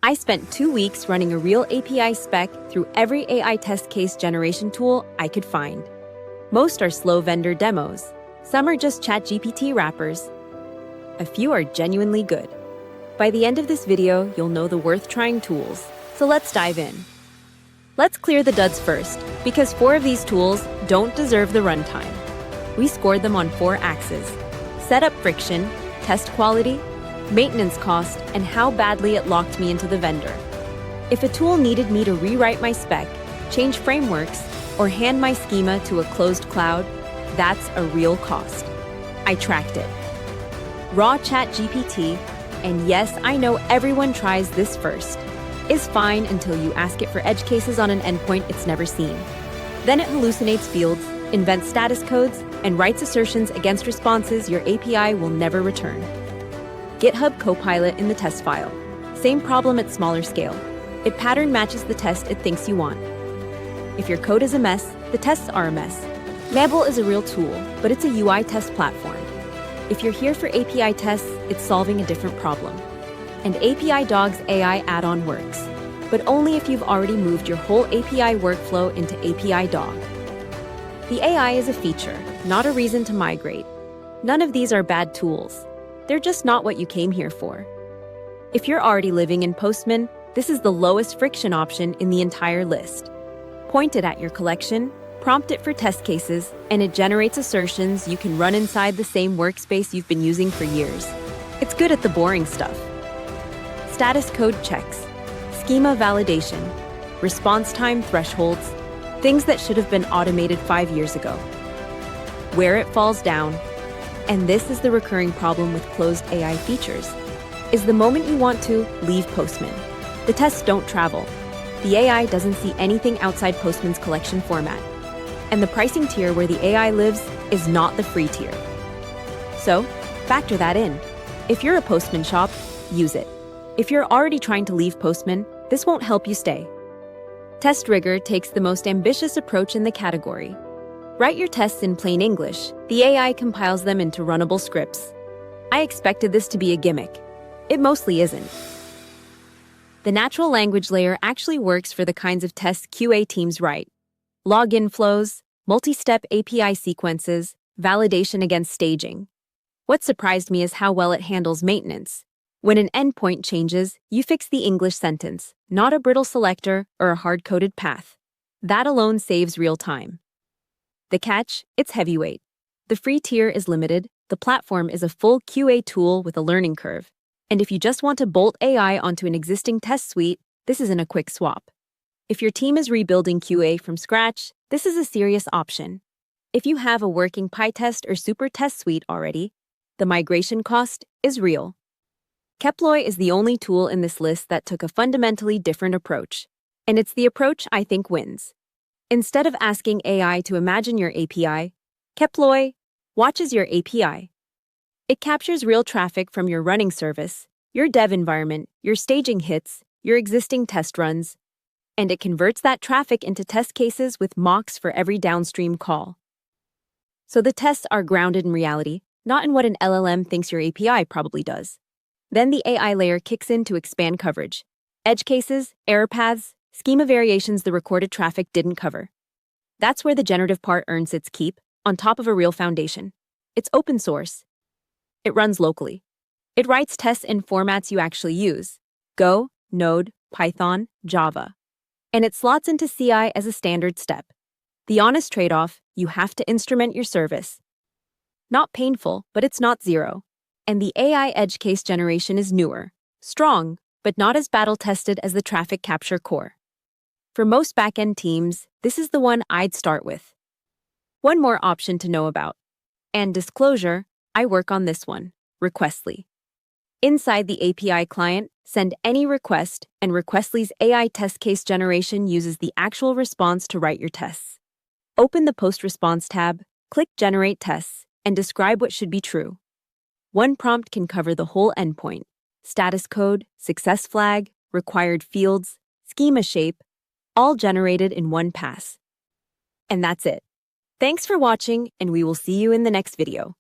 I spent 2 weeks running a real API spec through every AI test case generation tool I could find. Most are slow vendor demos. Some are just ChatGPT wrappers. A few are genuinely good. By the end of this video, you'll know the worth-trying tools. So let's dive in. Let's clear the duds first, because 4 of these tools don't deserve the runtime. We scored them on 4 axes: setup friction, test quality, maintenance cost, and how badly it locked me into the vendor. If a tool needed me to rewrite my spec, change frameworks, or hand my schema to a closed cloud, that's a real cost. I tracked it. Raw ChatGPT, and yes, I know everyone tries this first, is fine until you ask it for edge cases on an endpoint it's never seen. Then it hallucinates fields, invents status codes, and writes assertions against responses your API will never return. GitHub Copilot in the test file. Same problem at smaller scale. It pattern matches the test it thinks you want. If your code is a mess, the tests are a mess. mabl is a real tool, but it's a UI test platform. If you're here for API tests, it's solving a different problem. And Apidog's AI add-on works, but only if you've already moved your whole API workflow into Apidog. The AI is a feature, not a reason to migrate. None of these are bad tools. They're just not what you came here for. If you're already living in Postman, this is the lowest friction option in the entire list. Point it at your collection, prompt it for test cases, and it generates assertions you can run inside the same workspace you've been using for years. It's good at the boring stuff. Status code checks, schema validation, response time thresholds, things that should have been automated 5 years ago. Where it falls down, and this is the recurring problem with closed AI features, is the moment you want to leave Postman. The tests don't travel. The AI doesn't see anything outside Postman's collection format. And the pricing tier where the AI lives is not the free tier. So, factor that in. If you're a Postman shop, use it. If you're already trying to leave Postman, this won't help you stay. testRigor takes the most ambitious approach in the category. Write your tests in plain English. The AI compiles them into runnable scripts. I expected this to be a gimmick. It mostly isn't. The natural language layer actually works for the kinds of tests QA teams write: login flows, multi-step API sequences, validation against staging. What surprised me is how well it handles maintenance. When an endpoint changes, you fix the English sentence, not a brittle selector or a hard-coded path. That alone saves real time. The catch? It's heavyweight. The free tier is limited. The platform is a full QA tool with a learning curve. And if you just want to bolt AI onto an existing test suite, this isn't a quick swap. If your team is rebuilding QA from scratch, this is a serious option. If you have a working PyTest or Super Test suite already, the migration cost is real. Keploy is the only tool in this list that took a fundamentally different approach. And it's the approach I think wins. Instead of asking AI to imagine your API, Keploy watches your API. It captures real traffic from your running service, your dev environment, your staging hits, your existing test runs, and it converts that traffic into test cases with mocks for every downstream call. So the tests are grounded in reality, not in what an LLM thinks your API probably does. Then the AI layer kicks in to expand coverage. Edge cases, error paths, schema variations the recorded traffic didn't cover. That's where the generative part earns its keep, on top of a real foundation. It's open source. It runs locally. It writes tests in formats you actually use: Go, Node, Python, Java. And it slots into CI as a standard step. The honest trade-off: you have to instrument your service. Not painful, but it's not zero. And the AI edge case generation is newer, strong, but not as battle-tested as the traffic capture core. For most backend teams, this is the one I'd start with. One more option to know about. And disclosure, I work on this one, Requestly. Inside the API client, send any request, and Requestly's AI test case generation uses the actual response to write your tests. Open the Post-Response tab, click Generate Tests, and describe what should be true. One prompt can cover the whole endpoint: status code, success flag, required fields, schema shape, all generated in one pass. And that's it. Thanks for watching, and we will see you in the next video.